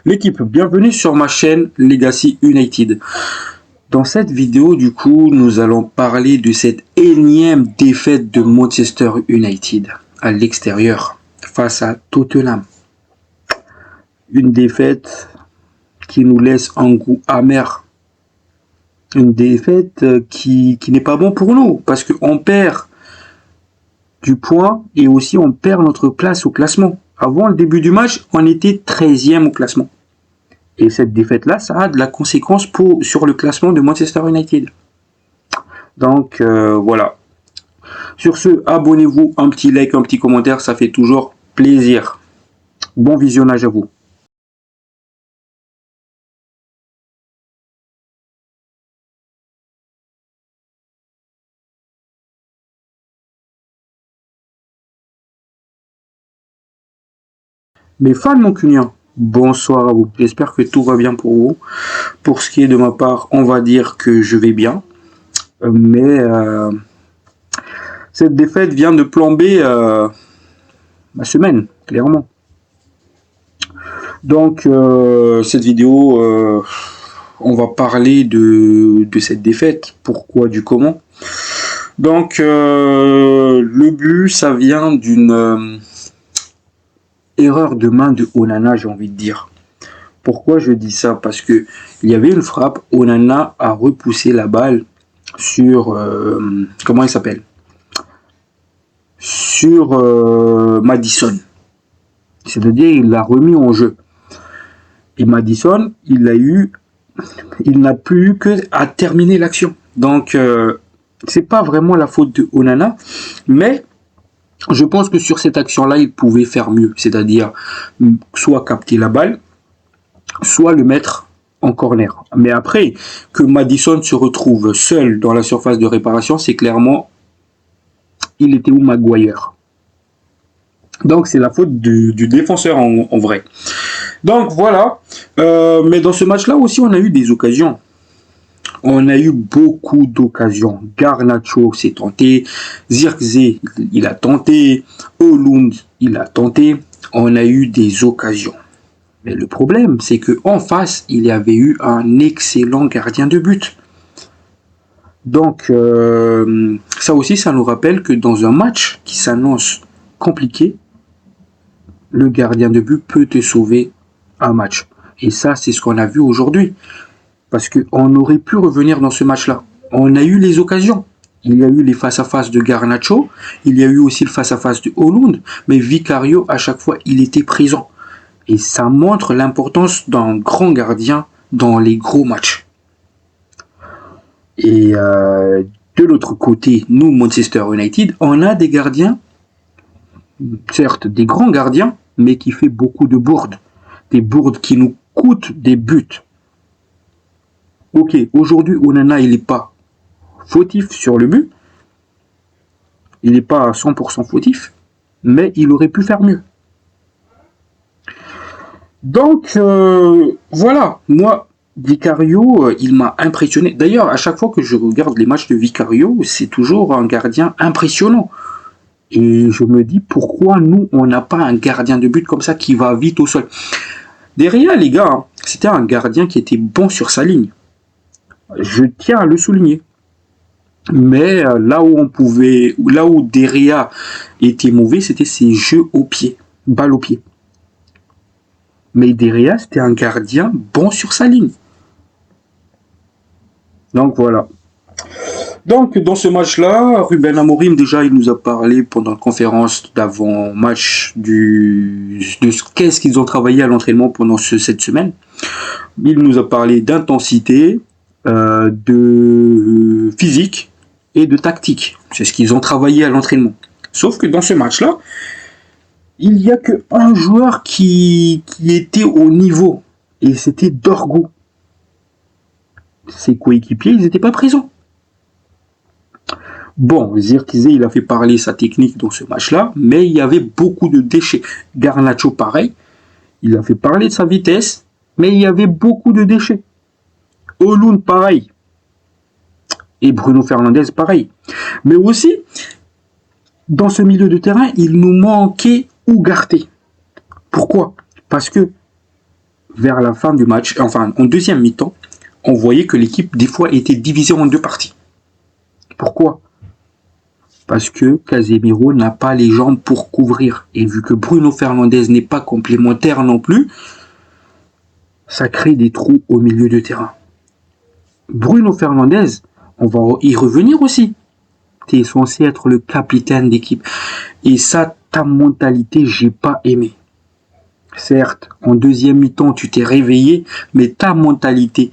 L'équipe, bienvenue sur ma chaîne Legacy United. Dans cette vidéo, du coup, nous allons parler de cette énième défaite de Manchester United à l'extérieur face à Tottenham. Une défaite qui nous laisse un goût amer. Une défaite qui n'est pas bon pour nous parce qu'on perd du point et aussi on perd notre place au classement. Avant le début du match, on était 13e au classement. Et cette défaite-là, ça a de la conséquence sur le classement de Manchester United. Donc, voilà. Sur ce, abonnez-vous, un petit like, un petit commentaire, ça fait toujours plaisir. Bon visionnage à vous. Mes fans mancuniens, bonsoir à vous. J'espère que tout va bien pour vous. Pour ce qui est de ma part, on va dire que je vais bien. Mais cette défaite vient de plomber ma semaine, clairement. Donc, cette vidéo, on va parler de cette défaite. Pourquoi, du comment. Donc, le but, ça vient d'une erreur de main de Onana, j'ai envie de dire. Pourquoi je dis ça? Parce que il y avait une frappe, Onana a repoussé la balle sur comment il s'appelle? Sur Maddison. C'est-à-dire il l'a remis en jeu. Et Maddison, il n'a plus eu que à terminer l'action. Donc c'est pas vraiment la faute de Onana, mais je pense que sur cette action-là, il pouvait faire mieux. C'est-à-dire soit capter la balle, soit le mettre en corner. Mais après, que Maddison se retrouve seul dans la surface de réparation, c'est clairement, il était où Maguire? Donc c'est la faute du défenseur en vrai. Donc voilà, mais dans ce match-là aussi, on a eu des occasions. On a eu beaucoup d'occasions. Garnacho s'est tenté, Zirkzee, il a tenté, Højlund, il a tenté. On a eu des occasions. Mais le problème, c'est qu'en face, il y avait eu un excellent gardien de but. Donc, ça aussi, ça nous rappelle que dans un match qui s'annonce compliqué, le gardien de but peut te sauver un match. Et ça, c'est ce qu'on a vu aujourd'hui. Parce qu'on aurait pu revenir dans ce match-là. On a eu les occasions. Il y a eu les face-à-face de Garnacho, il y a eu aussi le face-à-face de Højlund, mais Vicario, à chaque fois, il était présent. Et ça montre l'importance d'un grand gardien dans les gros matchs. Et de l'autre côté, nous, Manchester United, on a des gardiens, certes des grands gardiens, mais qui fait beaucoup de bourdes. Des bourdes qui nous coûtent des buts. Ok, aujourd'hui, Onana, il n'est pas fautif sur le but. Il n'est pas à 100% fautif, mais il aurait pu faire mieux. Donc, voilà, moi, Vicario, il m'a impressionné. D'ailleurs, à chaque fois que je regarde les matchs de Vicario, c'est toujours un gardien impressionnant. Et je me dis, pourquoi nous, on n'a pas un gardien de but comme ça qui va vite au sol? Derrière, les gars, hein, c'était un gardien qui était bon sur sa ligne. Je tiens à le souligner. Mais là où Derea était mauvais, c'était ses jeux au pied, balle au pied. Mais Derea, c'était un gardien bon sur sa ligne. Donc voilà. Donc dans ce match-là, Ruben Amorim, déjà, il nous a parlé pendant la conférence d'avant-match de qu'est-ce qu'ils ont travaillé à l'entraînement pendant cette semaine. Il nous a parlé d'intensité, de physique et de tactique. C'est ce qu'ils ont travaillé à l'entraînement. Sauf que dans ce match-là, il n'y a qu'un joueur qui était au niveau. Et c'était Dorgu. Ses coéquipiers, ils n'étaient pas présents. Bon, Zirkzee, il a fait parler sa technique dans ce match-là, mais il y avait beaucoup de déchets. Garnacho, pareil. Il a fait parler de sa vitesse, mais il y avait beaucoup de déchets. Højlund, pareil. Et Bruno Fernandes, pareil. Mais aussi, dans ce milieu de terrain, il nous manquait Ugarte. Pourquoi? Parce que vers la fin du match, enfin en deuxième mi-temps, on voyait que l'équipe des fois était divisée en deux parties. Pourquoi? Parce que Casemiro n'a pas les jambes pour couvrir. Et vu que Bruno Fernandes n'est pas complémentaire non plus, ça crée des trous au milieu de terrain. Bruno Fernandes, on va y revenir aussi. Tu es censé être le capitaine d'équipe. Et ça, ta mentalité, j'ai pas aimé. Certes, en deuxième mi-temps, tu t'es réveillé, mais ta mentalité,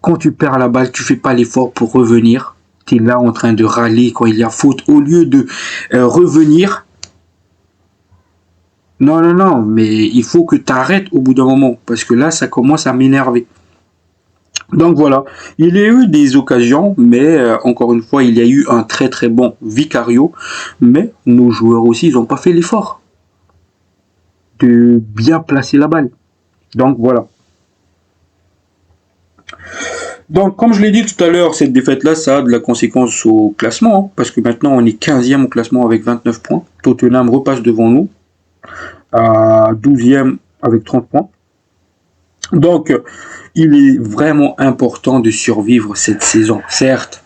quand tu perds la balle, tu fais pas l'effort pour revenir. Tu es là en train de râler quand il y a faute. Au lieu de revenir, non, mais il faut que tu arrêtes au bout d'un moment, parce que là, ça commence à m'énerver. Donc voilà, il y a eu des occasions, mais encore une fois, il y a eu un très très bon Vicario, mais nos joueurs aussi, ils n'ont pas fait l'effort de bien placer la balle. Donc voilà. Donc comme je l'ai dit tout à l'heure, cette défaite-là, ça a de la conséquence au classement, hein, parce que maintenant on est 15e au classement avec 29 points. Tottenham repasse devant nous, à 12e avec 30 points. Donc, il est vraiment important de survivre cette saison. Certes,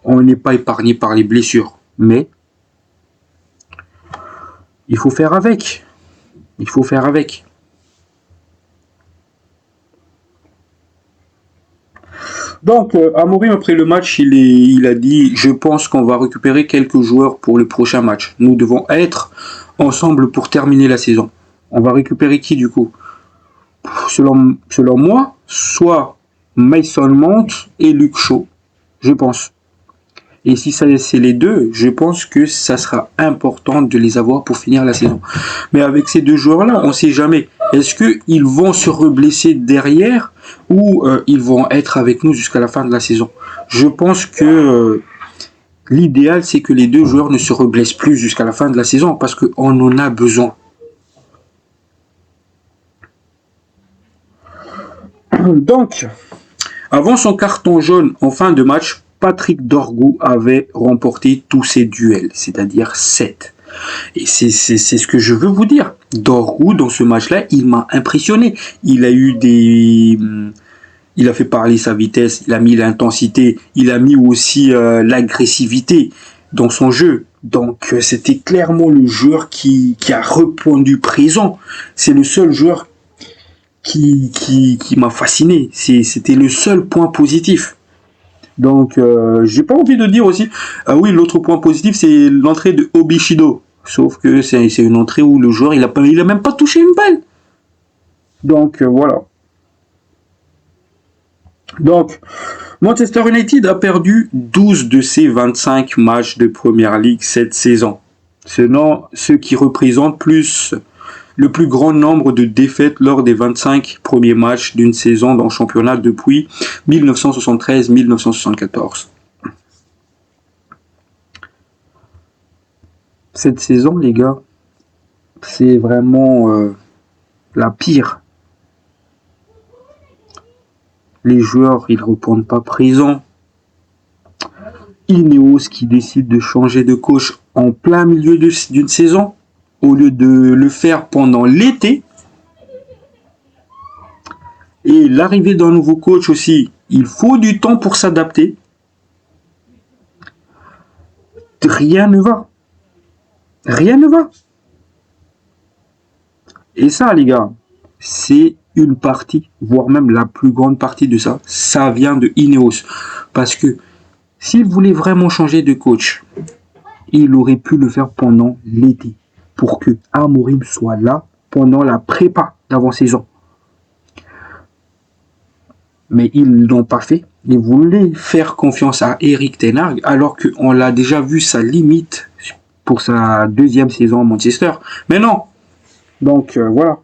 on n'est pas épargné par les blessures, mais il faut faire avec. Il faut faire avec. Donc, Amorim, après le match, il a dit, je pense qu'on va récupérer quelques joueurs pour le prochain match. Nous devons être ensemble pour terminer la saison. On va récupérer qui du coup? Selon moi, soit Mason Mount et Luke Shaw, je pense. Et si ça c'est les deux, je pense que ça sera important de les avoir pour finir la saison. Mais avec ces deux joueurs-là, on ne sait jamais. Est-ce qu'ils vont se reblesser derrière ou ils vont être avec nous jusqu'à la fin de la saison? Je pense que l'idéal, c'est que les deux joueurs ne se reblessent plus jusqu'à la fin de la saison parce qu'on en a besoin. Donc, avant son carton jaune en fin de match, Patrick Dorgu avait remporté tous ses duels, c'est-à-dire 7. Et c'est ce que je veux vous dire. Dorgu, dans ce match-là, il m'a impressionné. Il a fait parler sa vitesse, il a mis l'intensité, il a mis aussi l'agressivité dans son jeu. Donc c'était clairement le joueur qui a répondu présent. C'est le seul joueur qui m'a fasciné. C'était le seul point positif. Donc, j'ai pas envie de dire aussi. Ah oui, l'autre point positif, c'est l'entrée de Obishido. Sauf que c'est une entrée où le joueur, il a même pas touché une balle. Donc, voilà. Donc, Manchester United a perdu 12 de ses 25 matchs de Première Ligue cette saison. Ce qui représente le plus grand nombre de défaites lors des 25 premiers matchs d'une saison dans le championnat depuis 1973-1974. Cette saison, les gars, c'est vraiment la pire. Les joueurs, ils ne répondent pas présents. Ineos qui décide de changer de coach en plein milieu d'une saison, au lieu de le faire pendant l'été. Et l'arrivée d'un nouveau coach aussi, il faut du temps pour s'adapter. Rien ne va. Rien ne va. Et ça, les gars, c'est une partie, voire même la plus grande partie de ça, ça vient de Ineos. Parce que s'il voulait vraiment changer de coach, il aurait pu le faire pendant l'été, pour que Amorim soit là pendant la prépa d'avant-saison. Mais ils ne l'ont pas fait. Ils voulaient faire confiance à Erik ten Hag, alors qu'on l'a déjà vu sa limite pour sa deuxième saison à Manchester. Mais non. Donc voilà.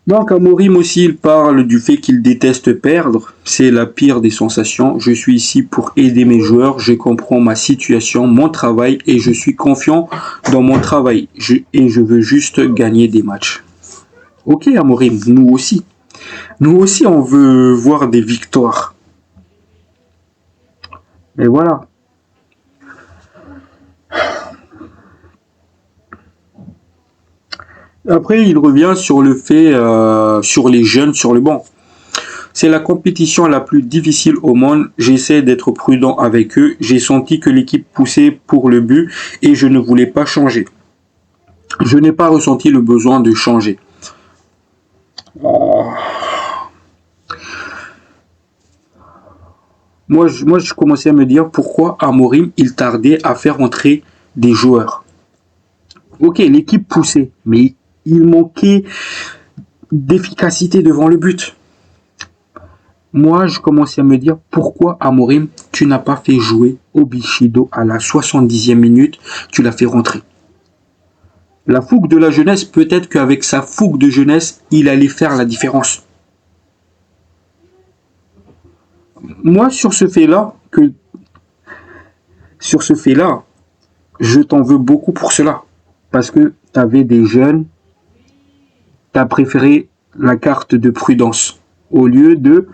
Donc Amorim aussi, il parle du fait qu'il déteste perdre. C'est la pire des sensations. Je suis ici pour aider mes joueurs. Je comprends ma situation, mon travail et je suis confiant dans mon travail. Et je veux juste gagner des matchs. Ok Amorim, nous aussi. Nous aussi, on veut voir des victoires. Mais voilà. Après, il revient sur le fait, sur les jeunes sur le banc. C'est la compétition la plus difficile au monde. J'essaie d'être prudent avec eux. J'ai senti que l'équipe poussait pour le but et je ne voulais pas changer. Je n'ai pas ressenti le besoin de changer. Moi, je commençais à me dire pourquoi Amorim, il tardait à faire entrer des joueurs. Ok, l'équipe poussait, mais il manquait d'efficacité devant le but. Moi, je commençais à me dire pourquoi Amorim, tu n'as pas fait jouer Obichido à la 70e minute, tu l'as fait rentrer. La fougue de la jeunesse, peut-être qu'avec sa fougue de jeunesse, il allait faire la différence. Moi, sur ce fait-là, je t'en veux beaucoup pour cela. Parce que tu avais des jeunes, tu as préféré la carte de prudence au lieu de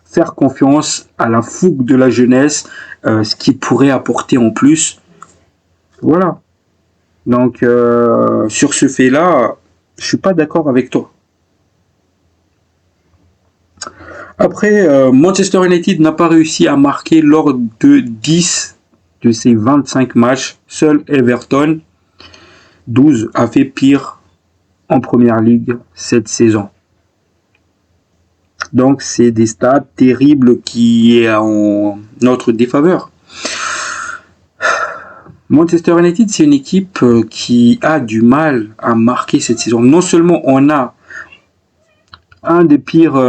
faire confiance à la fougue de la jeunesse, ce qui pourrait apporter en plus. Voilà. Donc, sur ce fait-là, je suis pas d'accord avec toi. Après, Manchester United n'a pas réussi à marquer lors de 10 de ses 25 matchs. Seul Everton, 12, a fait pire en Première Ligue cette saison. Donc, c'est des stats terribles qui est en notre défaveur. Manchester United, c'est une équipe qui a du mal à marquer cette saison. Non seulement on a un des pires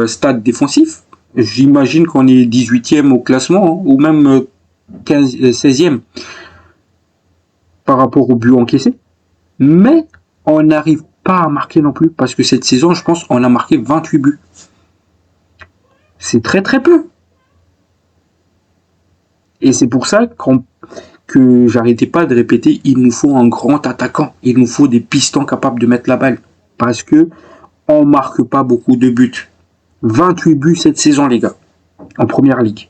stades défensifs, j'imagine qu'on est 18e au classement, ou même 16e par rapport au but encaissé. Mais on n'arrive pas à marquer non plus, parce que cette saison, je pense, on a marqué 28 buts. C'est très très peu. Et c'est pour ça que j'arrêtais pas de répéter, il nous faut un grand attaquant, il nous faut des pistons capables de mettre la balle. Parce que on marque pas beaucoup de buts. 28 buts cette saison, les gars, en Première Ligue.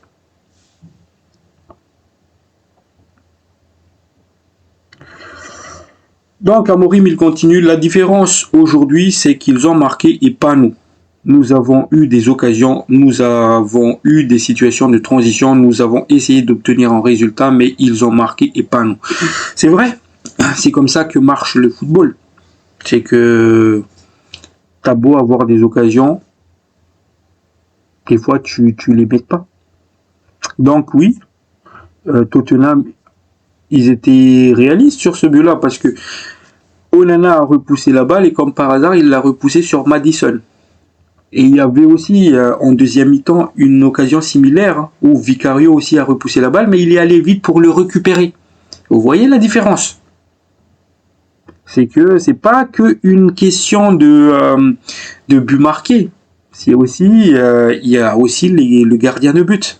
Donc, Amorim, il continue. La différence aujourd'hui, c'est qu'ils ont marqué et pas nous. Nous avons eu des occasions, nous avons eu des situations de transition, nous avons essayé d'obtenir un résultat, mais ils ont marqué et pas nous. C'est vrai, c'est comme ça que marche le football. C'est que t'as beau avoir des occasions, des fois tu les mets pas. Donc oui, Tottenham, ils étaient réalistes sur ce but-là, parce que Onana a repoussé la balle et comme par hasard, il l'a repoussé sur Maddison. Et il y avait aussi en deuxième mi-temps une occasion similaire où Vicario aussi a repoussé la balle, mais il est allé vite pour le récupérer. Vous voyez la différence? C'est que c'est pas que une question de but marqué. C'est aussi il y a aussi le gardien de but.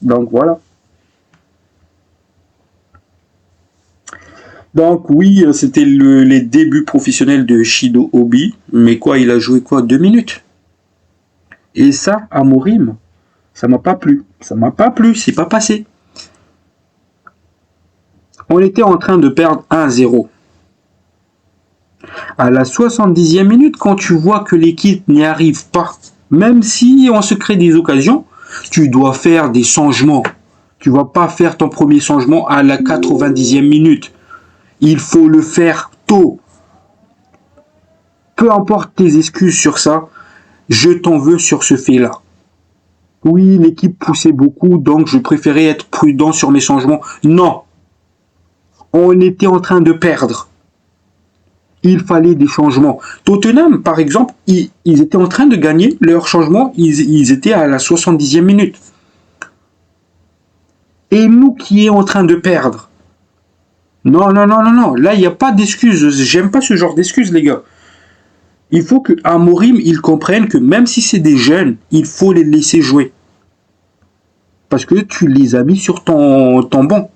Donc voilà. Donc oui, c'était les débuts professionnels de Shido Obi, mais quoi, il a joué quoi, 2 minutes? Et ça, Amorim, ça m'a pas plu. Ça m'a pas plu, c'est pas passé. On était en train de perdre 1-0. À la 70e minute, quand tu vois que l'équipe n'y arrive pas, même si on se crée des occasions, tu dois faire des changements. Tu vas pas faire ton premier changement à la 90e minute. Il faut le faire tôt. Peu importe tes excuses sur ça, je t'en veux sur ce fait-là. Oui, l'équipe poussait beaucoup, donc je préférais être prudent sur mes changements. Non. On était en train de perdre. Il fallait des changements. Tottenham, par exemple, ils étaient en train de gagner leur changement. Ils étaient à la 70e minute. Et nous qui est en train de perdre. Non. Là, il n'y a pas d'excuses. J'aime pas ce genre d'excuses, les gars. Il faut que Amorim, il comprenne que même si c'est des jeunes, il faut les laisser jouer. Parce que tu les as mis sur ton banc.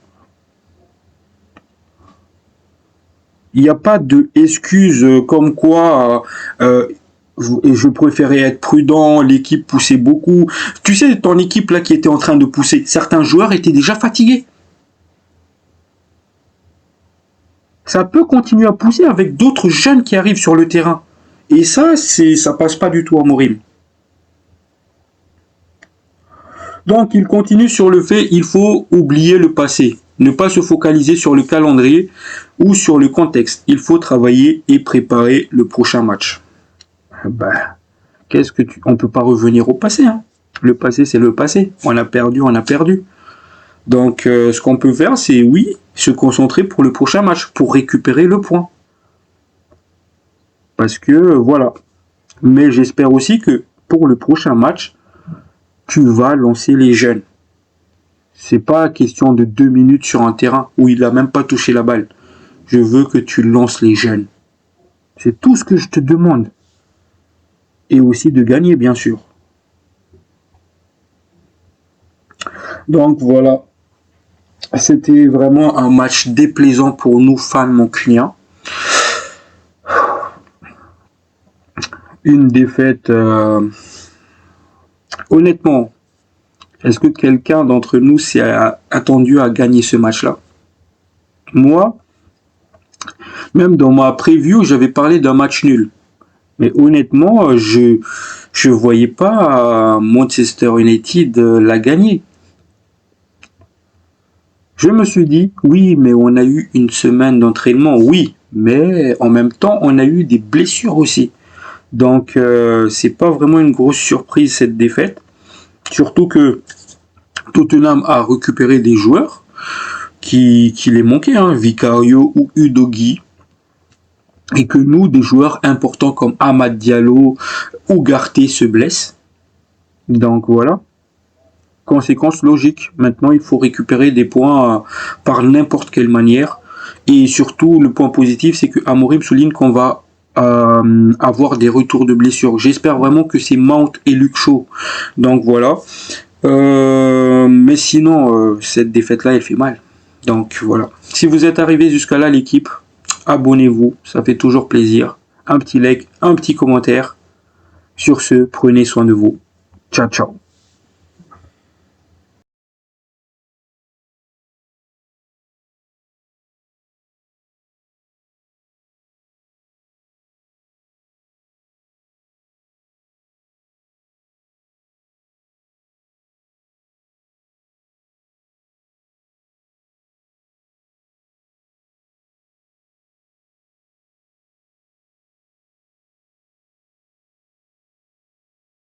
Il n'y a pas d'excuses comme quoi je préférais être prudent, l'équipe poussait beaucoup. Tu sais, ton équipe là qui était en train de pousser, certains joueurs étaient déjà fatigués. ça peut continuer à pousser avec d'autres jeunes qui arrivent sur le terrain. Et ça passe pas du tout à Amorim. Donc, il continue sur le fait il faut oublier le passé. Ne pas se focaliser sur le calendrier ou sur le contexte. Il faut travailler et préparer le prochain match. On peut pas revenir au passé, hein. Le passé, c'est le passé. On a perdu. Donc, ce qu'on peut faire, c'est, oui, se concentrer pour le prochain match, pour récupérer le point. Parce que, voilà. Mais j'espère aussi que pour le prochain match, tu vas lancer les jeunes. C'est pas question de 2 minutes sur un terrain où il a même pas touché la balle. Je veux que tu lances les jeunes. C'est tout ce que je te demande. Et aussi de gagner, bien sûr. Donc voilà. C'était vraiment un match déplaisant pour nous fans mancuniens. Une défaite... Honnêtement, est-ce que quelqu'un d'entre nous s'est attendu à gagner ce match-là? Moi, même dans ma preview, j'avais parlé d'un match nul. Mais honnêtement, je voyais pas Manchester United la gagner. Je me suis dit, oui, mais on a eu une semaine d'entraînement, oui, mais en même temps, on a eu des blessures aussi. Donc, c'est pas vraiment une grosse surprise cette défaite. Surtout que Tottenham a récupéré des joueurs qui les manquaient, hein, Vicario ou Udogie. Et que nous, des joueurs importants comme Amad Diallo ou Ugarte se blessent. Donc voilà. Conséquence logique. Maintenant, il faut récupérer des points par n'importe quelle manière. Et surtout, le point positif, c'est que Amorim souligne qu'on va avoir des retours de blessures. J'espère vraiment que c'est Mount et Luke Shaw. Donc voilà. Mais sinon, cette défaite-là, elle fait mal. Donc voilà. Si vous êtes arrivé jusqu'à là, l'équipe, abonnez-vous, ça fait toujours plaisir. Un petit like, un petit commentaire. Sur ce, prenez soin de vous. Ciao, ciao.